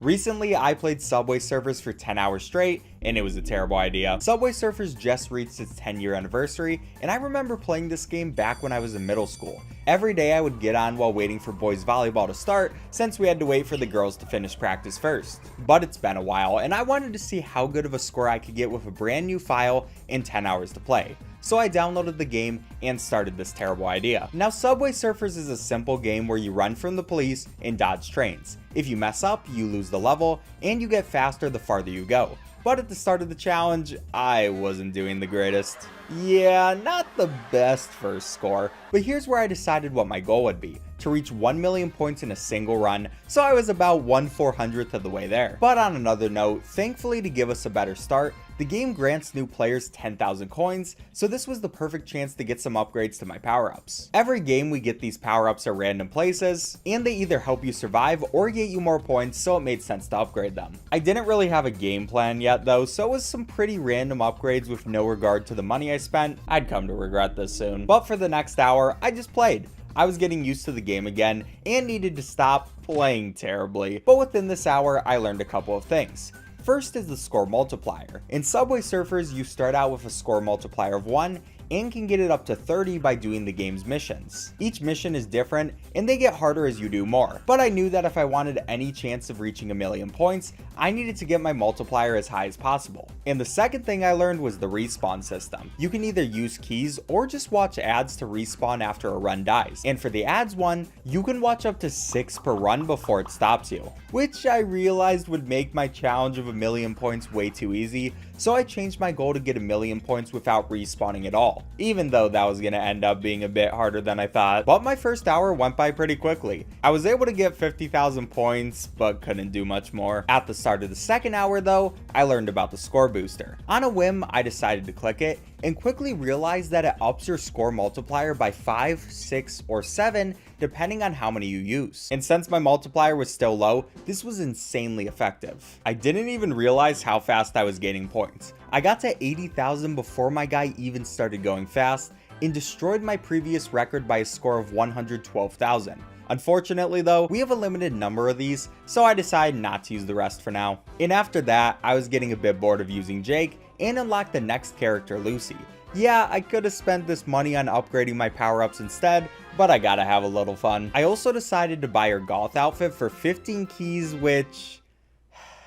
Recently, I played Subway Surfers for 10 hours straight, and it was a terrible idea. Subway Surfers just reached its 10-year anniversary, and I remember playing this game back when I was in middle school. Every day I would get on while waiting for boys volleyball to start, since we had to wait for the girls to finish practice first. But it's been a while, and I wanted to see how good of a score I could get with a brand new file in 10 hours to play. So I downloaded the game and started this terrible idea. Now, Subway Surfers is a simple game where you run from the police and dodge trains. If you mess up, you lose the level, and you get faster the farther you go. But at the start of the challenge, I wasn't doing the greatest. Yeah, not the best first score, but here's where I decided what my goal would be: to reach 1 million points in a single run, so I was about 1/400th of the way there. But on another note, thankfully to give us a better start, the game grants new players 10,000 coins, so this was the perfect chance to get some upgrades to my power-ups. Every game we get these power-ups at random places, and they either help you survive or get you more points, so it made sense to upgrade them. I didn't really have a game plan yet though, so it was some pretty random upgrades with no regard to the money I spent. I'd come to regret this soon. But for the next hour, I just played. I was getting used to the game again and needed to stop playing terribly. But within this hour, I learned a couple of things. First is the score multiplier. In Subway Surfers, you start out with a score multiplier of 1 and can get it up to 30 by doing the game's missions. Each mission is different and they get harder as you do more, but I knew that if I wanted any chance of reaching 1,000,000 points, I needed to get my multiplier as high as possible. And the second thing I learned was the respawn system. You can either use keys or just watch ads to respawn after a run dies. And for the ads one, you can watch up to 6 per run before it stops you, which I realized would make my challenge of 1,000,000 points way too easy, so I changed my goal to get 1,000,000 points without respawning at all, even though that was going to end up being a bit harder than I thought. But my first hour went by pretty quickly. I was able to get 50,000 points, but couldn't do much more. At the start of the second hour though, I learned about the score booster. On a whim, I decided to click it and quickly realized that it ups your score multiplier by 5, 6, or 7 depending on how many you use. And since my multiplier was still low, this was insanely effective. I didn't even realize how fast I was gaining points. I got to 80,000 before my guy even started going fast and destroyed my previous record by a score of 112,000. Unfortunately though, we have a limited number of these, so I decided not to use the rest for now. And after that, I was getting a bit bored of using Jake and unlocked the next character, Lucy. Yeah, I could have spent this money on upgrading my power-ups instead, but I gotta have a little fun. I also decided to buy her goth outfit for 15 keys, which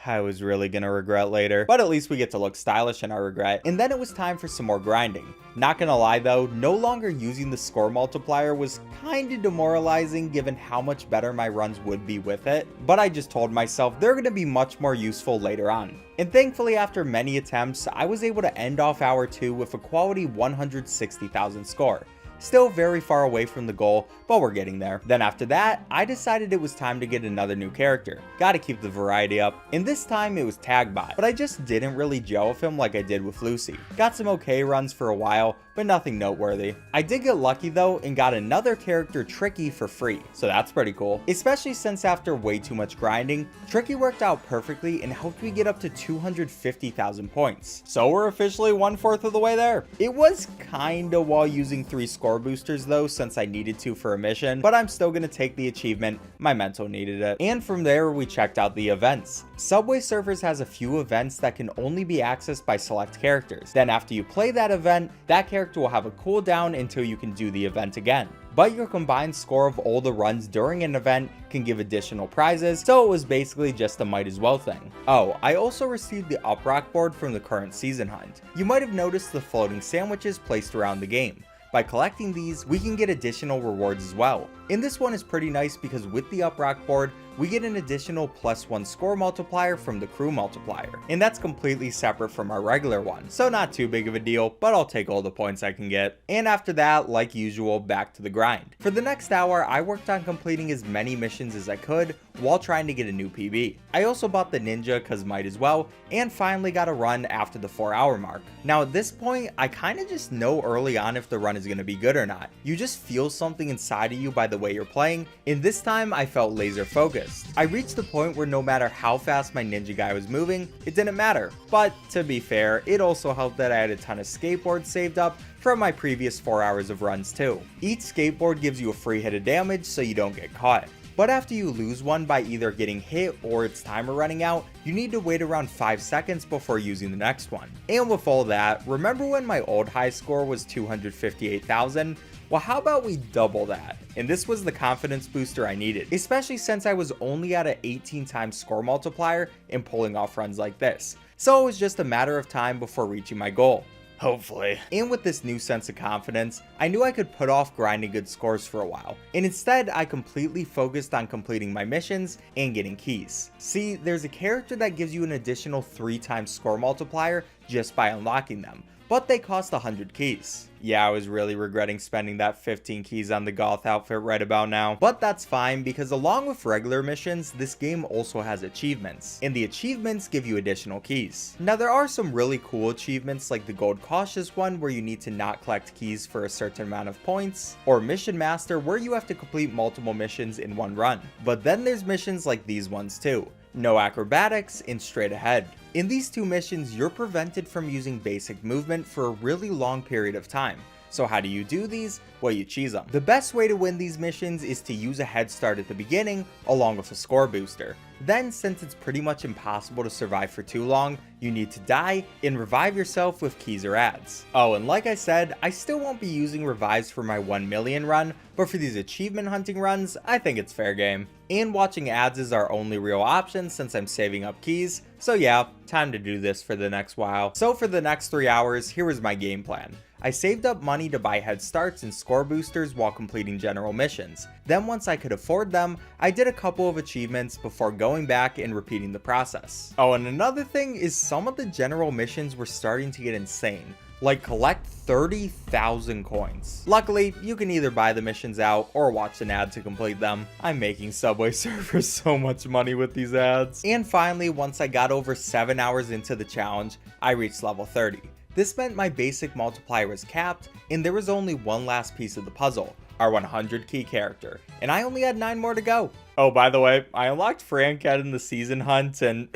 I was really gonna regret later, but at least we get to look stylish in our regret. And then it was time for some more grinding. Not gonna lie though, no longer using the score multiplier was kinda demoralizing given how much better my runs would be with it, but I just told myself they're gonna be much more useful later on. And thankfully, after many attempts, I was able to end off hour 2 with a quality 160,000 score. Still very far away from the goal, but we're getting there. Then after that, I decided it was time to get another new character. Gotta keep the variety up. And this time it was Tagbot, but I just didn't really gel with him like I did with Lucy. Got some okay runs for a while, but nothing noteworthy. I did get lucky though and got another character, Tricky, for free, so that's pretty cool. Especially since after way too much grinding, Tricky worked out perfectly and helped me get up to 250,000 points. So we're officially 1/4 of the way there. It was kinda while using 3 score boosters though, since I needed to for a mission, but I'm still gonna take the achievement. My mental needed it. And from there, we checked out the events. Subway Surfers has a few events that can only be accessed by select characters. Then after you play that event, that character will have a cooldown until you can do the event again. But your combined score of all the runs during an event can give additional prizes, so it was basically just a might as well thing. Oh, I also received the Uprock board from the current season hunt. You might have noticed the floating sandwiches placed around the game. By collecting these, we can get additional rewards as well. And this one is pretty nice because with the Uprock board, we get an additional +1 score multiplier from the crew multiplier. And that's completely separate from our regular one, so not too big of a deal, but I'll take all the points I can get. And after that, like usual, back to the grind. For the next hour, I worked on completing as many missions as I could while trying to get a new PB. I also bought the Ninja cause might as well, and finally got a run after the 4-hour mark. Now at this point, I kinda just know early on if the run is gonna be good or not. You just feel something inside of you by the way you're playing, and this time I felt laser focused. I reached the point where no matter how fast my ninja guy was moving, it didn't matter. But to be fair, it also helped that I had a ton of skateboards saved up from my previous 4 hours of runs too. Each skateboard gives you a free hit of damage so you don't get caught. But after you lose one by either getting hit or its timer running out, you need to wait around 5 seconds before using the next one. And with all that, remember when my old high score was 258,000? Well, how about we double that? And this was the confidence booster I needed, especially since I was only at an 18 times score multiplier and pulling off runs like this. So it was just a matter of time before reaching my goal. Hopefully. And with this new sense of confidence, I knew I could put off grinding good scores for a while, and instead I completely focused on completing my missions and getting keys. See, there's a character that gives you an additional 3 times score multiplier just by unlocking them, but they cost 100 keys. Yeah, I was really regretting spending that 15 keys on the goth outfit right about now. But that's fine, because along with regular missions, this game also has achievements, and the achievements give you additional keys. Now there are some really cool achievements like the Gold Cautious one where you need to not collect keys for a certain amount of points, or Mission Master where you have to complete multiple missions in one run. But then there's missions like these ones too. No acrobatics and straight ahead. In these two missions, you're prevented from using basic movement for a really long period of time. So how do you do these? Well, you cheese them. The best way to win these missions is to use a head start at the beginning along with a score booster. Then, since it's pretty much impossible to survive for too long, you need to die and revive yourself with keys or ads. Oh, and like I said, I still won't be using revives for my 1 million run, but for these achievement hunting runs, I think it's fair game. And watching ads is our only real option since I'm saving up keys, so yeah, time to do this for the next while. So for the next 3 hours, here was my game plan. I saved up money to buy head starts and score boosters while completing general missions. Then once I could afford them, I did a couple of achievements before going back and repeating the process. Oh, and another thing is some of the general missions were starting to get insane. Like collect 30,000 coins. Luckily, you can either buy the missions out or watch an ad to complete them. I'm making Subway Surfers so much money with these ads. And finally, once I got over 7 hours into the challenge, I reached level 30. This meant my basic multiplier was capped, and there was only one last piece of the puzzle, our 100 key character, and I only had 9 more to go. Oh, by the way, I unlocked Francat in the season hunt, and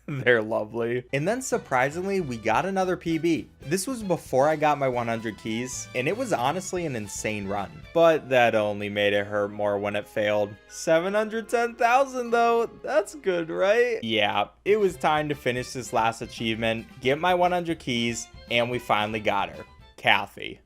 they're lovely. And then surprisingly, we got another PB. This was before I got my 100 keys, and it was honestly an insane run. But that only made it hurt more when it failed. 710,000 though, that's good, right? Yeah, it was time to finish this last achievement, get my 100 keys, and we finally got her. Kathy.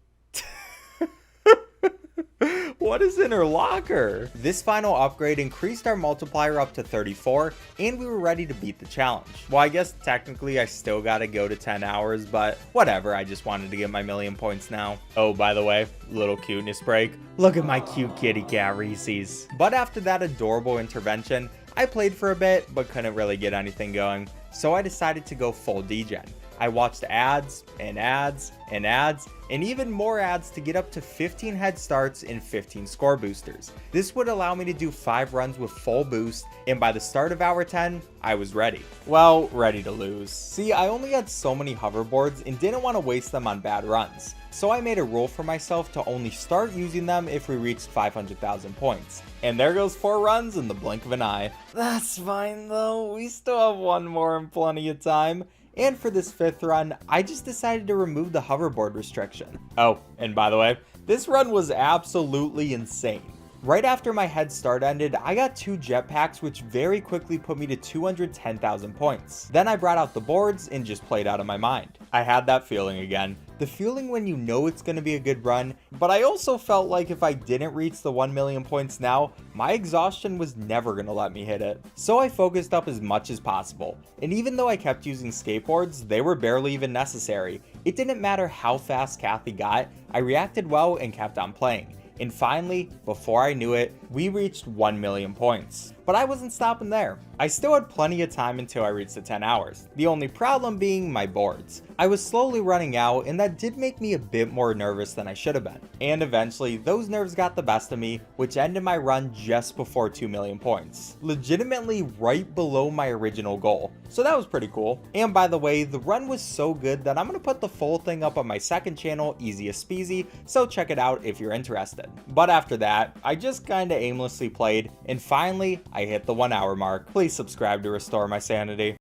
What is in her locker? This final upgrade increased our multiplier up to 34, and we were ready to beat the challenge. Well, I guess technically I still gotta go to 10 hours, but whatever, I just wanted to get my million points now. Oh, by the way, little cuteness break. Look at my cute kitty cat Reese's. But after that adorable intervention, I played for a bit, but couldn't really get anything going, so I decided to go full degen. I watched ads and ads and ads and even more ads to get up to 15 head starts and 15 score boosters. This would allow me to do 5 runs with full boost, and by the start of hour 10, I was ready. Well, ready to lose. See, I only had so many hoverboards and didn't want to waste them on bad runs. So I made a rule for myself to only start using them if we reached 500,000 points. And there goes 4 runs in the blink of an eye. That's fine though, we still have 1 more and plenty of time. And for this 5th run, I just decided to remove the hoverboard restriction. Oh, and by the way, this run was absolutely insane. Right after my head start ended, I got 2 jetpacks, which very quickly put me to 210,000 points. Then I brought out the boards and just played out of my mind. I had that feeling again. The feeling when you know it's going to be a good run, but I also felt like if I didn't reach the 1 million points now, my exhaustion was never going to let me hit it. So I focused up as much as possible, and even though I kept using skateboards, they were barely even necessary. It didn't matter how fast Kathy got, I reacted well and kept on playing. And finally, before I knew it, we reached 1 million points. But I wasn't stopping there. I still had plenty of time until I reached the 10 hours. The only problem being my boards. I was slowly running out, and that did make me a bit more nervous than I should have been. And eventually, those nerves got the best of me, which ended my run just before 2 million points. Legitimately right below my original goal. So that was pretty cool. And by the way, the run was so good that I'm going to put the full thing up on my second channel, Easiest Speezy, so check it out if you're interested. But after that, I just kinda aimlessly played, and finally, I hit the 1 hour mark. Please subscribe to restore my sanity.